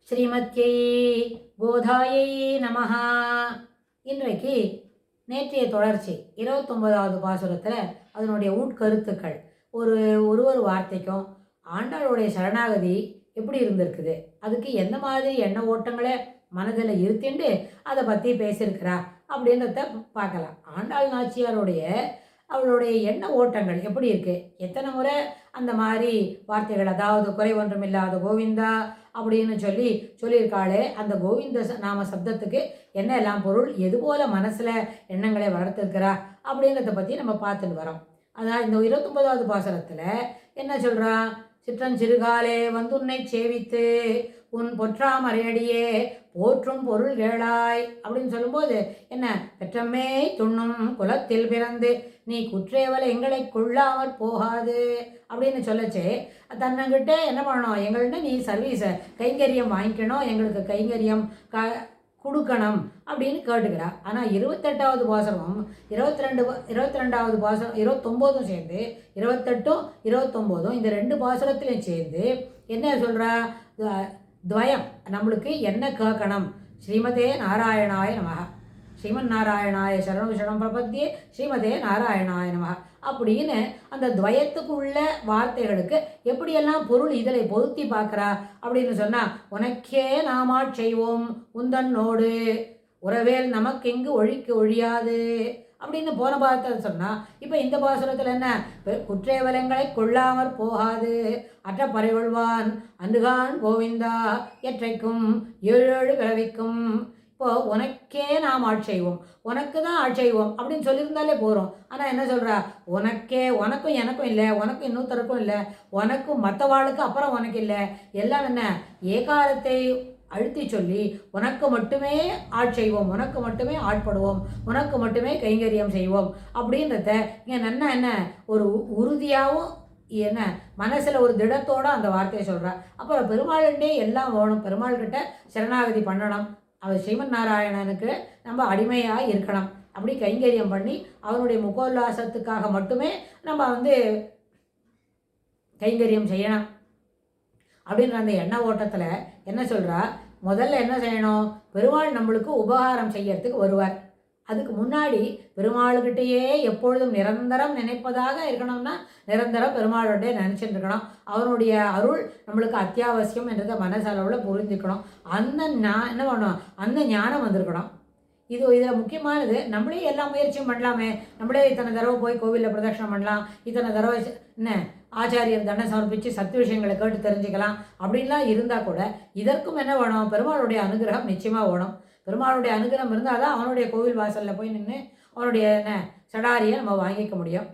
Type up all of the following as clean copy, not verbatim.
ஸ்ரீமத்யை கோதாயை நமஹ. இன்றைக்கு நேற்றைய தொடர்ச்சி 29வது பாசுரத்தில் அதனுடைய உட்கருத்துக்கள் ஒரு வார்த்தைக்கும் ஆண்டாளுடைய சரணாகதி எப்படி இருந்திருக்குது, அதுக்கு எந்த மாதிரி எண்ண ஓட்டங்களை மனதில் இருத்திண்டு அதை பற்றி பேசியிருக்கிறா அப்படின்றத பார்க்கலாம். ஆண்டாள் நாச்சியாருடைய அவளுடைய எண்ண ஓட்டங்கள் எப்படி இருக்குது, எத்தனை முறை அந்த மாதிரி வார்த்தைகள், அதாவது குறை ஒன்றுமில்லாத கோவிந்தா அப்படின்னு சொல்லியிருக்காளே, அந்த கோவிந்த நாம சப்தத்துக்கு என்ன எல்லாம் பொருள், எது போல் மனசில் எண்ணங்களை வளர்த்துருக்கிறா அப்படின்றத பற்றி நம்ம பார்த்துட்டு வரோம். அதான் இந்த 29வது பாசுரத்தில் என்ன சொல்கிறா, சிற்றஞ்சிறுகாலே வந்துன்னை சேவித்து உன் பொற்றாமரையடியே போற்றும் பொருள் கேளாய் அப்படின்னு சொல்லும்போது என்ன, பெற்றம்மே துண்ணும் குலத்தில் பிறந்து நீ குற்றேவலை எங்களை கொள்ளாமற் போகாது அப்படின்னு சொல்லச்சே, தன்னங்கிட்ட என்ன பண்ணணும், எங்கள்கிட்ட நீ சர்வீஸை கைங்கரியம் வாங்கிக்கணும், எங்களுக்கு கைங்கரியம் கொடுக்கணும் அப்படின்னு கேட்டுக்கிறா. ஆனால் 28வது பாசுரமும் 22வது பாசுரம் 29 சேர்ந்து 28ம் 29 இந்த 2 பாசுரத்திலையும் சேர்ந்து என்ன சொல்கிறா, துவயம் நம்மளுக்கு என்ன கேட்கணும், ஸ்ரீமதே நாராயணாய நமஹ, ஸ்ரீமன் நாராயணாய சரணம் சரணம் பிரபத்தியே ஸ்ரீமதே நாராயணாய நமஹ அப்படின்னு அந்த துவயத்துக்குள்ள வார்த்தைகளுக்கு எப்படியெல்லாம் பொருள் இதில் பொருத்தி பார்க்குறா அப்படின்னு சொன்னால், உனக்கே நாமா செய்வோம் உந்தன்னோடு உறவேல் நமக்கு எங்கு ஒழியாது அப்படின்னு போன பாசத்தை சொன்னால், இப்போ இந்த பாசுரத்தில் என்ன, குற்றேவலங்களை கொள்ளாமற் போகாது அற்ற பறைகொள்வான் அன்றுகான் கோவிந்தா எற்றைக்கும் ஏழு பிறவிக்கும். இப்போ உனக்கே நாம் ஆட்செய்வோம், உனக்கு தான் ஆட்செய்வோம் அப்படின்னு சொல்லியிருந்தாலே போகிறோம். ஆனால் என்ன சொல்கிறா, உனக்கே, உனக்கும் எனக்கும் இல்லை, உனக்கும் இன்னொருத்தருக்கும் இல்லை, உனக்கும் மற்றவாளுக்கு அப்புறம் உனக்கு இல்லை, எல்லாம் என்ன ஏகாலத்தை அழுத்தி சொல்லி உனக்கு மட்டுமே ஆட்செய்வோம், உனக்கு மட்டுமே ஆட்படுவோம், உனக்கு மட்டுமே கைங்கரியம் செய்வோம் அப்படின்றத இங்கே நன்னா என்ன ஒரு உறுதியாகவும் என்ன மனசில் ஒரு திடத்தோடு அந்த வார்த்தையை சொல்கிறா. அப்புறம் பெருமாள்கிட்டே எல்லாம் வேணும், பெருமாள்கிட்ட சரணாகதி பண்ணணும், அவர் ஸ்ரீமன் நாராயணனுக்கு நம்ம அடிமையாக இருக்கணும், அப்படி கைங்கரியம் பண்ணி அவருடைய முகோல்லாசத்துக்காக மட்டுமே நம்ம கைங்கரியம் செய்யணும் அப்படின்ற அந்த எண்ண ஓட்டத்தில் என்ன சொல்கிறா, முதல்ல என்ன செய்யணும், பெருமாள் நம்மளுக்கு உபகாரம் செய்யறதுக்கு வருவார், அதுக்கு முன்னாடி பெருமாள்கிட்டையே எப்பொழுதும் நிரந்தரம் நினைப்பதாக இருக்கணும்னா நிரந்தரம் பெருமாளுடைய நினச்சிட்டு இருக்கணும், அவனுடைய அருள் நம்மளுக்கு அத்தியாவசியம் என்றதை மனசளவில் புரிஞ்சுக்கணும், என்ன பண்ணணும், அந்த ஞானம் வந்திருக்கணும். இதில் முக்கியமானது, நம்மளே எல்லா முயற்சியும் பண்ணலாமே, நம்மளே இத்தனை தடவை போய் கோவிலில் பிரதட்சணம் பண்ணலாம், இத்தனை தடவை என்ன ஆச்சாரியர் தண்டனை சமர்ப்பித்து சத்து விஷயங்களை கேட்டு தெரிஞ்சுக்கலாம் அப்படின்லாம் இருந்தால் கூட இதற்கும் என்ன வேணும், பெருமாளுடைய அனுகிரகம் நிச்சயமாக வேணும். பெருமாளுடைய அனுகிரகம் இருந்தால் தான் அவனுடைய கோவில் வாசலில் போய் நின்று அவனுடைய சடாரியை நம்ம வாங்கிக்க முடியும்.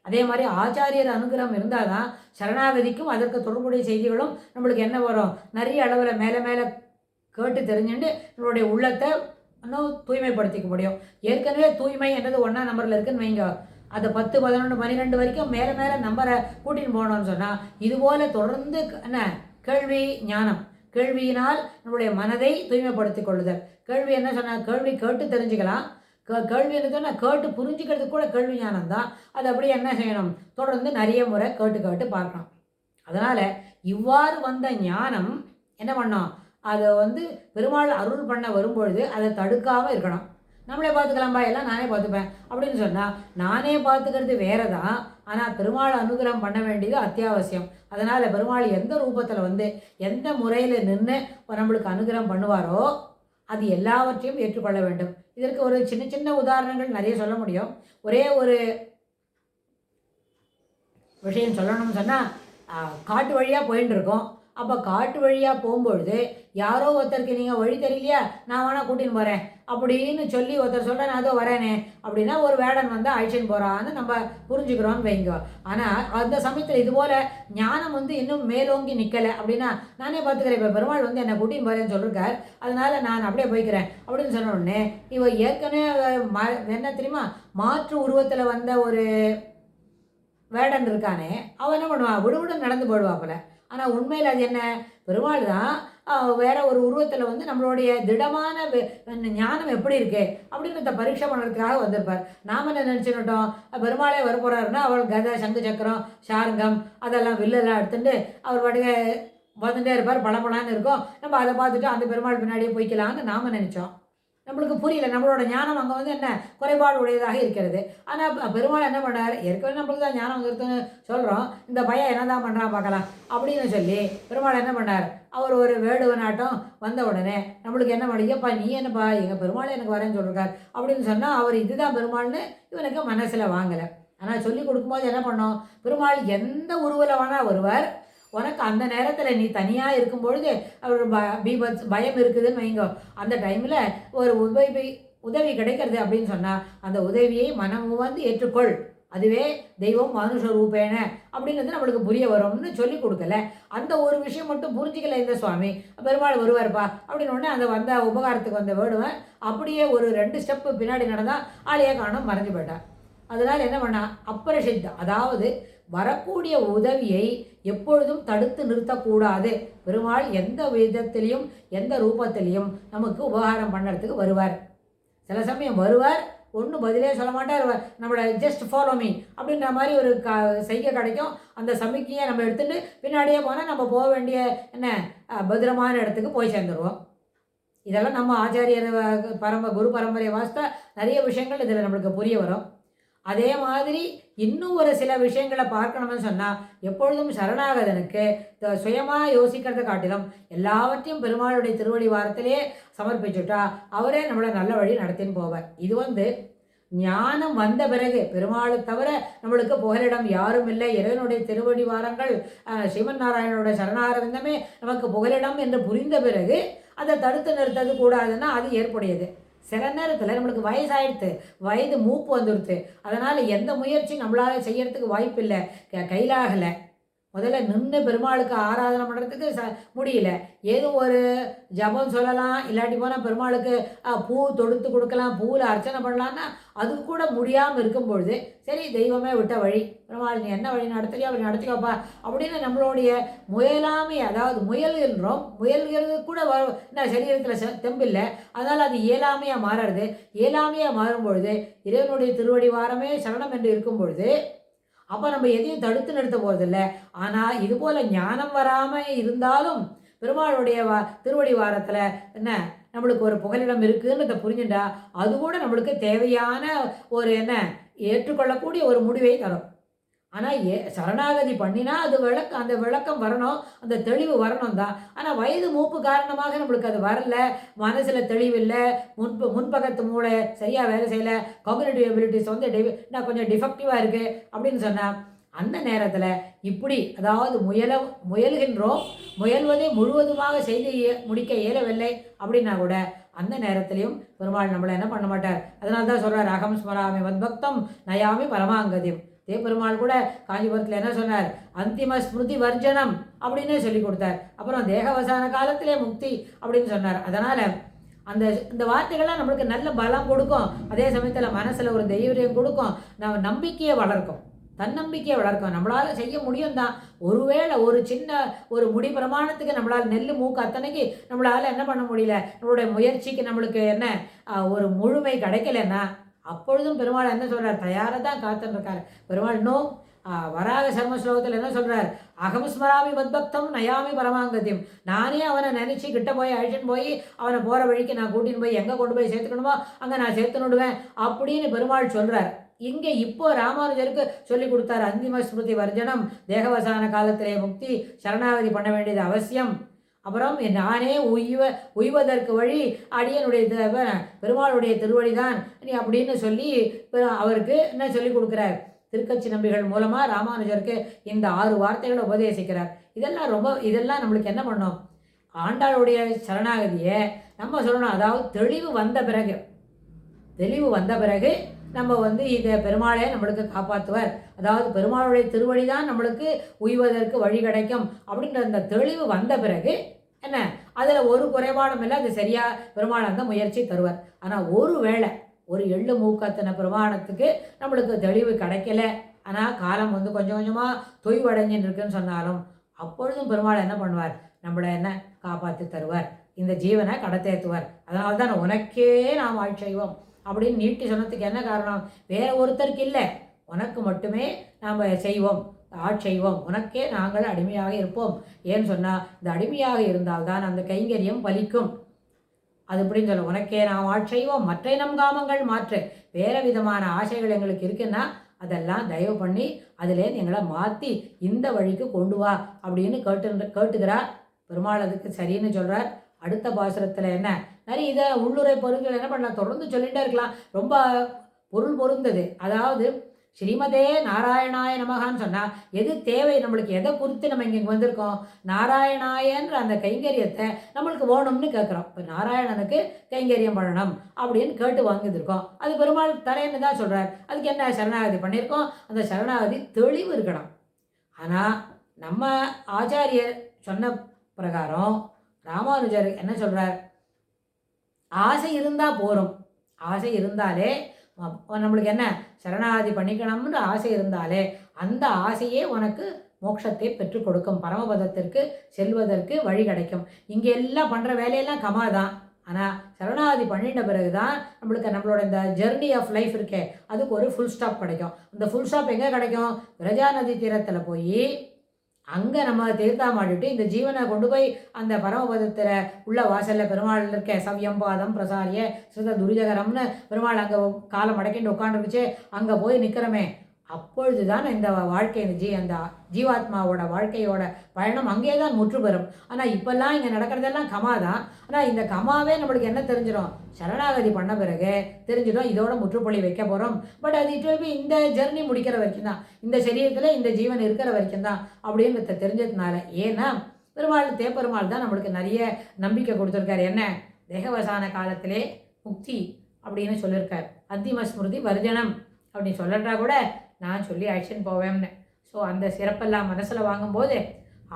அதே மாதிரி ஆச்சாரியர் அனுகிரகம் இருந்தால் தான் சரணாகதிக்கும் அதற்கு தொடர்புடைய செய்திகளும் நம்மளுக்கு என்ன வரும், நிறைய அளவில் மேலே மேலே கேட்டு தெரிஞ்சுட்டு நம்மளுடைய உள்ளத்தை இன்னும் தூய்மைப்படுத்திக்க முடியும். ஏற்கனவே தூய்மை என்றது 1ஆம் நம்பரில் இருக்குன்னு வைங்க, அதை 10, 11, 12 வரைக்கும் மேலே மேலே நம்பரை கூட்டின்னு போகணும்னு சொன்னால், இதுபோல் தொடர்ந்து என்ன கேள்வி ஞானம், கேள்வியினால் நம்முடைய மனதை தூய்மைப்படுத்தி கொள்ளுதல். கேள்வி என்ன சொன்னால், கேள்வி கேட்டு தெரிஞ்சுக்கலாம், கேள்வி என்ன சொன்னால் கேட்டு புரிஞ்சுக்கிறதுக்கு கூட கேள்வி ஞானம் தான். அது அப்படியே என்ன செய்யணும், தொடர்ந்து நிறைய முறை கேட்டு பார்க்கணும். அதனால் இவ்வாறு வந்த ஞானம் என்ன பண்ணோம், அதை பெருமாள் அருள் பண்ண வரும்பொழுது அதை தடுக்காமல் இருக்கணும். நம்மளே பார்த்துக்கலாம்பா, எல்லாம் நானே பார்த்துப்பேன் அப்படின்னு சொன்னால் நானே பார்த்துக்கிறது வேறு தான், ஆனால் பெருமாள் அனுகிரகம் பண்ண வேண்டியது அத்தியாவசியம். அதனால் பெருமாள் எந்த ரூபத்தில் எந்த முறையில் நின்று நம்மளுக்கு அனுகிரகம் பண்ணுவாரோ அது எல்லாவற்றையும் ஏற்றுக்கொள்ள வேண்டும். இதற்கு ஒரு சின்ன சின்ன உதாரணங்கள் நிறைய சொல்ல முடியும். ஒரே ஒரு விஷயம் சொல்லணும்னு சொன்னால், காட்டு வழியாக போயின்னு இருக்கோம். அப்போ காட்டு வழியாக போகும்பொழுது யாரோ ஒருத்தருக்கு நீங்கள் வழி தெரியலையா, நான் வேணா கூட்டின்னு போகிறேன் அப்படின்னு சொல்லி ஒருத்தர் சொல்கிறேன், நான் அதோ வரேனே அப்படின்னா ஒரு வேடன் அழிச்சின்னு போகிறான்னு நம்ம புரிஞ்சுக்கிறோன்னு வைங்க. ஆனால் அந்த சமயத்தில் இதுபோல் ஞானம் இன்னும் மேலோங்கி நிற்கலை அப்படின்னா, நானே பார்த்துக்கிறேன், இப்போ பெருமாள் என்னை கூட்டின்னு போகிறேன்னு சொல்லியிருக்கார், அதனால் நான் அப்படியே போய்க்கிறேன் அப்படின்னு சொன்ன உடனே இவ ஏற்கனவே என்ன தெரியுமா, மாற்று உருவத்தில் வந்த ஒரு வேடன் இருக்கானே, அவன் என்ன பண்ணுவான், விடுவிடு நடந்து போடுவாப்புல. ஆனால் உண்மையில் அது என்ன, பெருமாள் தான் வேற ஒரு உருவத்தில் நம்மளுடைய திடமான ஞானம் எப்படி இருக்கு அப்படின்றத பரீட்சை பண்ணுறதுக்காக வந்திருப்பார். நாம் என்ன நினச்சிக்கிட்டோம், பெருமாளே வரப்போகிறாருன்னா அவள் கதை சங்கு சக்கரம் ஷாருங்கம் அதெல்லாம் வில்லெல்லாம் எடுத்துட்டு அவர் பாட்டுக்கு வந்துட்டே இருப்பார், பளபளன்னு இருக்கும். நம்ம அதை பார்த்துட்டு அந்த பெருமாள் பின்னாடியே போய்க்கலான்னு நாம் நினச்சோம். நம்மளுக்கு புரியல. நம்மளோட ஞானம் அங்கே வந்து என்ன குறைபாடு உடையதாக இருக்கிறது. ஆனால் பெருமாள் என்ன பண்ணார், ஏற்கனவே நம்மளுக்கு தான் ஞானம் வந்துருதுன்னு சொல்கிறோம், இந்த பையன் என்ன தான் பண்ணுறான் பார்க்கலாம் அப்படின்னு சொல்லி பெருமாள் என்ன பண்ணார், அவர் ஒரு வேடுவனாட்டம் வந்த உடனே நம்மளுக்கு என்ன பண்ணிக்கப்பா நீ என்னப்பா எங்கள் பெருமாள் எனக்கு வரேன்னு சொல்லிருக்கார் அப்படின்னு சொன்னால் அவர் இதுதான் பெருமாள்னு இவனுக்கு மனசில் வாங்கலை. ஆனால் சொல்லி கொடுக்கும்போது என்ன பண்ணோம், பெருமாள் எந்த உருவில் வேணால் வருவார். உனக்கு அந்த நேரத்தில் நீ தனியாக இருக்கும் பொழுது ஒரு பயம் இருக்குதுன்னு வைங்க, அந்த டைமில் ஒரு உதவி கிடைக்கிறது அப்படின்னு சொன்னால் அந்த உதவியை மனம் வந்து ஏற்றுக்கொள், அதுவே தெய்வம் மனுஷ ரூபேன அப்படின்றது நம்மளுக்கு புரிய வரும்னு சொல்லி கொடுக்கல. அந்த ஒரு விஷயம் மட்டும் புரிஞ்சிக்கல இந்த சுவாமி, பெருமாள் வருவார்ப்பா அப்படின்னு உடனே அந்த வந்த உபகாரத்துக்கு வந்த வேடுவன் அப்படியே ஒரு 2 ஸ்டெப்பு பின்னாடி நடந்தால் ஆளையே காணும் மறைஞ்சு போயிட்டான். அதனால் என்ன பண்ணா, அப்ரசித்த அதாவது வரக்கூடிய உதவியை எப்பொழுதும் தடுத்து நிறுத்தக்கூடாது. பெருமாள் எந்த விதத்திலையும் எந்த ரூபத்திலையும் நமக்கு உபகாரம் பண்ணுறதுக்கு வருவார். சில சமயம் வருவார், ஒன்றும் பதிலே சொல்ல மாட்டார், நம்மளை ஜஸ்ட் ஃபாலோ மீ அப்படின்ற மாதிரி ஒரு செய்கை கிடைக்கும். அந்த சமிக்கையை நம்ம எடுத்துகிட்டு பின்னாடியே போனால் நம்ம போக வேண்டிய என்ன பத்திரமான இடத்துக்கு போய் சேர்ந்துருவோம். இதெல்லாம் நம்ம ஆச்சாரியர் குரு பரம்பரை வாஸ்தா நிறைய விஷயங்கள் இதில் நம்மளுக்கு புரிய வரும். அதே மாதிரி இன்னும் ஒரு சில விஷயங்களை பார்க்கணும்னு சொன்னால் எப்பொழுதும் சரணாகதனுக்கு சுயமாக யோசிக்கிறத காட்டிலும் எல்லாவற்றையும் பெருமாளுடைய திருவடி வாரத்திலே சமர்ப்பிச்சுட்டா அவரே நம்மளை நல்ல வழி நடத்தின்னு போவார். இது வந்து ஞானம் வந்த பிறகு பெருமாளை தவிர நம்மளுக்கு புகலிடம் யாரும் இல்லை. இறைவனுடைய திருவடி வாரங்கள் ஸ்ரீமன் நாராயணனுடைய சரணாரவிந்தமே நமக்கு புகலிடம் என்று புரிந்த பிறகு அதை தடுத்து நிறுத்தது கூடாதுன்னா அது ஏற்புடையது. சில நேரத்தில் நம்மளுக்கு வயசாகிடுது, வயது மூப்பு வந்துடுது, அதனால் எந்த முயற்சி நம்மளால் செய்யறதுக்கு வாய்ப்பு இல்லை, கையிலாகலை. முதல்ல நின்று பெருமாளுக்கு ஆராதனை பண்ணுறதுக்கு முடியல. ஏதோ ஒரு ஜபம் சொல்லலாம், இல்லாட்டி போனால் பெருமாளுக்கு பூ தொடுத்து கொடுக்கலாம், பூவில் அர்ச்சனை பண்ணலான்னா அது கூட முடியாமல் இருக்கும் பொழுது சரி தெய்வமே விட்ட வழி, பெருமாள் நீ என்ன வழி நடத்துறியோ அப்படி நடத்திக்கோப்பா அப்படின்னு நம்மளுடைய முயலாமை, அதாவது முயல்கின்றோம், முயல்கிறது கூட என்ன சரீரத்தில் தெம்பில்லை, அதனால் அது இயலாமையாக மாறுறது. இயலாமையாக மாறும்பொழுது இறைவனுடைய திருவடி வாரமே சரணம் என்று இருக்கும் பொழுது அப்போ நம்ம எதையும் தடுத்து நிறுத்த போகிறதில்ல. ஆனால் இதுபோல் ஞானம் வராமல் இருந்தாலும் பெருமாளுடைய திருவடி வாரத்தில் என்ன நம்மளுக்கு ஒரு புகலிடம் இருக்குதுன்றதை புரிஞ்சுட்டா அது கூட நம்மளுக்கு தேவையான ஒரு என்ன ஏற்றுக்கொள்ளக்கூடிய ஒரு முடிவை தரும். ஆனால் சரணாகதி பண்ணினா அது அந்த விளக்கம் வரணும், அந்த தெளிவு வரணும் தான். ஆனால் வயது மூப்பு காரணமாக நம்மளுக்கு அது வரல, மனசில் தெளிவில்லை, முன்பக்கத்து மூளை சரியாக வேலை செய்யலை, காக்னிட்டிவ் எபிலிட்டிஸ் வந்து நான் கொஞ்சம் டிஃபெக்டிவாக இருக்குது அப்படின்னு சொன்னால் அந்த நேரத்தில் இப்படி அதாவது முயல்கின்றோம், முயல்வதை முழுவதுமாக செய்து முடிக்க இயலவில்லை அப்படின்னா கூட அந்த நேரத்திலையும் பெருமாள் நம்மளை என்ன பண்ண மாட்டார். அதனால தான் சொல்கிறார், அகம் ஸ்மராமி மத்பக்தம் நயாமி பரமாங்கதியும். பெருமாள் கூட காஞ்சிபுரத்தில் என்ன சொன்னார், அந்திம ஸ்மிருதி வர்ஜனம் அப்படின்னு சொல்லி கொடுத்தார். அப்புறம் தேகவசான காலத்திலே முக்தி அப்படின்னு சொன்னார். அதனால் இந்த வார்த்தைகள்லாம் நம்மளுக்கு நல்ல பலம் கொடுக்கும், அதே சமயத்தில் மனசில் ஒரு தைரியம் கொடுக்கும், நம்ம நம்பிக்கையை வளர்க்கும், தன்னம்பிக்கையை வளர்க்கும். நம்மளால் செய்ய முடியும் தான். ஒருவேளை ஒரு சின்ன ஒரு முடி பிரமாணத்துக்கு நம்மளால் நெல் மூக்கு அத்தனைக்கு நம்மளால் என்ன பண்ண முடியல, நம்மளுடைய முயற்சிக்கு நம்மளுக்கு என்ன ஒரு முழுமை கிடைக்கலன்னா அப்பொழுதும் பெருமாள் என்ன சொல்கிறார், தயாராக தான் காத்துருக்கார் பெருமாள். இன்னும் வராக சர்ம ஸ்லோகத்தில் என்ன சொல்கிறார், அகம் ஸ்மராமி மத்பக்தம் நயாமி பரமாங்கத்தியம். நானே அவனை நினச்சி கிட்ட போய் அழிச்சுன்னு போய் அவனை போகிற வழிக்கு நான் கூட்டின்னு போய் எங்கே கொண்டு போய் சேர்த்துக்கணுமோ அங்கே நான் சேர்த்துனுடுவேன் அப்படின்னு பெருமாள் சொல்கிறார். இங்கே இப்போ ராமானுஜருக்கு சொல்லி கொடுத்தார், அந்திம ஸ்மிருதி வர்ஜனம், தேகவசான காலத்திலே முக்தி, சரணாகதி பண்ண வேண்டியது அவசியம். அப்புறம் நானே உய்வதற்கு வழி அடியனுடைய பெருமாளுடைய திருவடி தான் நீ அப்படின்னு சொல்லி அவருக்கு என்ன சொல்லி கொடுக்குறார். திருக்கட்சி நம்பிகள் மூலமாக ராமானுஜருக்கு இந்த 6 வார்த்தைகளை உபதேசிக்கிறார். இதெல்லாம் நம்மளுக்கு என்ன பண்ணோம், ஆண்டாளுடைய சரணாகதியை நம்ம சொல்லணும். அதாவது தெளிவு வந்த பிறகு நம்ம வந்து இதை பெருமாளே நம்மளுக்கு காப்பாற்றுவார், அதாவது பெருமாளுடைய திருவடி தான் நம்மளுக்கு உய்வதற்கு வழி கிடைக்கும் அப்படின்ற அந்த தெளிவு வந்த பிறகு என்ன அதில் ஒரு குறைபாடும் இல்லை, அது சரியாக பெருமாள் அந்த முயற்சி தருவார். ஆனால் ஒரு எள்ளு மூக்கத்தின பிரமாணத்துக்கு நம்மளுக்கு தெளிவு கிடைக்கல, ஆனால் காலம் வந்து கொஞ்சம் கொஞ்சமாக தொய்வடைஞ்சின்னு இருக்குன்னு சொன்னாலும் அப்பொழுதும் பெருமாள் என்ன பண்ணுவார், நம்மளை என்ன காப்பாற்றி தருவார், இந்த ஜீவனை கடத்தேற்றுவார். அதனால தான் உனக்கே நாம் ஆட்செய்வோம் அப்படின்னு நீட்டி சொன்னதுக்கு என்ன காரணம், வேற ஒருத்தருக்கு இல்லை, உனக்கு மட்டுமே நாம் செய்வோம், ஆட்செய்வோம், உனக்கே நாங்கள் அடிமையாக இருப்போம். ஏன்னு சொன்னால் இந்த அடிமையாக இருந்தால்தான் அந்த கைங்கரியம் பலிக்கும். அது எப்படின்னு சொல்ல, உனக்கே நாம் ஆட்செய்வோம் மற்ற நம் காமங்கள் மாற்று. வேறு விதமான ஆசைகள் எங்களுக்கு இருக்குன்னா அதெல்லாம் தயவு பண்ணி அதிலேருந்து எங்களை மாற்றி இந்த வழிக்கு கொண்டு வா அப்படின்னு கேட்டுக்கிறார் பெருமாள். அதுக்கு சரின்னு சொல்கிறார். அடுத்த பாசுரத்தில் என்ன நிறைய இதை உள்ளுரை பொருள்கள் என்ன பண்ணலாம், தொடர்ந்து சொல்லிகிட்டே இருக்கலாம். ரொம்ப பொருள் பொருந்தது. அதாவது ஸ்ரீமதே நாராயணாய நமகான்னு சொன்னால் எது தேவை நம்மளுக்கு, எதை குறித்து நம்ம இங்கே வந்திருக்கோம், நாராயணாயன்ற அந்த கைங்கரியத்தை நம்மளுக்கு வேணும்னு கேட்குறோம். இப்போ நாராயணனுக்கு கைங்கரியம் பண்ணணும் அப்படின்னு கேட்டு வாங்கியிருக்கோம். அது பெருமாள் தரேன்னு தான் சொல்கிறார். அதுக்கு என்ன சரணாகதி பண்ணியிருக்கோம், அந்த சரணாகதி தெளிவு இருக்கணும். ஆனால் நம்ம ஆச்சாரியர் சொன்ன பிரகாரம் ராமானுஜர் என்ன சொல்கிறார், ஆசை இருந்தால் போகிறோம். ஆசை இருந்தாலே நம்மளுக்கு என்ன சரணாகதி பண்ணிக்கணும்னு ஆசை இருந்தாலே அந்த ஆசையே உனக்கு மோட்சத்தை பெற்றுக் கொடுக்கும், பரமபதத்திற்கு செல்வதற்கு வழி கிடைக்கும். இங்கே எல்லாம் பண்ணுற வேலையெல்லாம் கமாதான். ஆனால் சரணாகதி பண்ணிட்ட பிறகு தான் நம்மளோட இந்த ஜெர்னி ஆஃப் லைஃப் இருக்கே அதுக்கு ஒரு ஃபுல் ஸ்டாப் கிடைக்கும். அந்த ஃபுல் ஸ்டாப் எங்கே கிடைக்கும், விரஜா நதி தீரத்தில் போய் அங்கே நம்ம தீர்த்தாமாடிட்டு இந்த ஜீவனை கொண்டு போய் அந்த பரமபதத்தில் உள்ள வாசலில் பெருமாள் இருக்க சவ்யம்பாதம் பிரசாரிய ஸ்ருத துரிஜகரம்னு பெருமாள் அங்கே காலம் அடக்கிட்டு உட்காந்துருக்குச்சு. அங்கே போய் நிற்கிறோமே, அப்பொழுது தான் இந்த வாழ்க்கை அந்த ஜீவாத்மாவோட வாழ்க்கையோட பயணம் அங்கே தான் முற்று பெறும். ஆனால் இப்போல்லாம் இங்கே நடக்கிறதெல்லாம் கமா தான். ஆனால் இந்த கமாவே நம்மளுக்கு என்ன தெரிஞ்சிடும், சரணாகதி பண்ண பிறகு தெரிஞ்சிடும் இதோட முற்றுப்புள்ளி வைக்க போகிறோம். பட் அது இட் வில் பி இந்த ஜெர்னி முடிக்கிற வரைக்கும் தான், இந்த சரீரத்தில் இந்த ஜீவன் இருக்கிற வரைக்கும் தான் அப்படின்றத தெரிஞ்சதுனால. ஏன்னா தேப்பெருமாள் தான் நம்மளுக்கு நிறைய நம்பிக்கை கொடுத்துருக்காரு. என்ன தேகவசான காலத்திலே முக்தி அப்படின்னு சொல்லியிருக்கார். அந்திம ஸ்மிருதி வர்ஜனம் அப்படின்னு சொல்லட்டா கூட நான் சொல்லி ஆக்ஷன் போவேன்னு. ஸோ அந்த சிறப்பெல்லாம் மனசில் வாங்கும்போது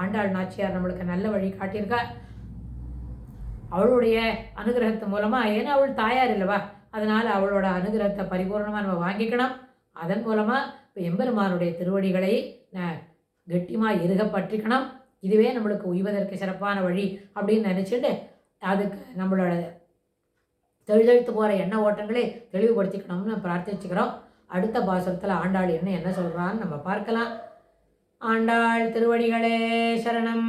ஆண்டாள் நாச்சியார் நம்மளுக்கு நல்ல வழி காட்டியிருக்கா. அவளுடைய அனுகிரகத்து மூலமாக, ஏன்னா அவள் தாயார் இல்லவா, அதனால் அவளோட அனுகிரகத்தை பரிபூர்ணமாக நம்ம வாங்கிக்கணும். அதன் மூலமாக இப்போ எம்பெருமானுடைய திருவடிகளை கெட்டியமாக இருக பற்றிக்கணும். இதுவே நம்மளுக்கு உய்வதற்கு சிறப்பான வழி அப்படின்னு நினச்சிட்டு அதுக்கு நம்மளோட தெளிதெழுத்து போகிற எண்ண ஓட்டங்களே தெளிவுபடுத்திக்கணும்னு பிரார்த்திச்சுக்கிறோம். அடுத்த பாசுரத்தில் ஆண்டாள் என்ன சொல்கிறான்னு நம்ம பார்க்கலாம். ஆண்டாள் திருவடிகளே சரணம்.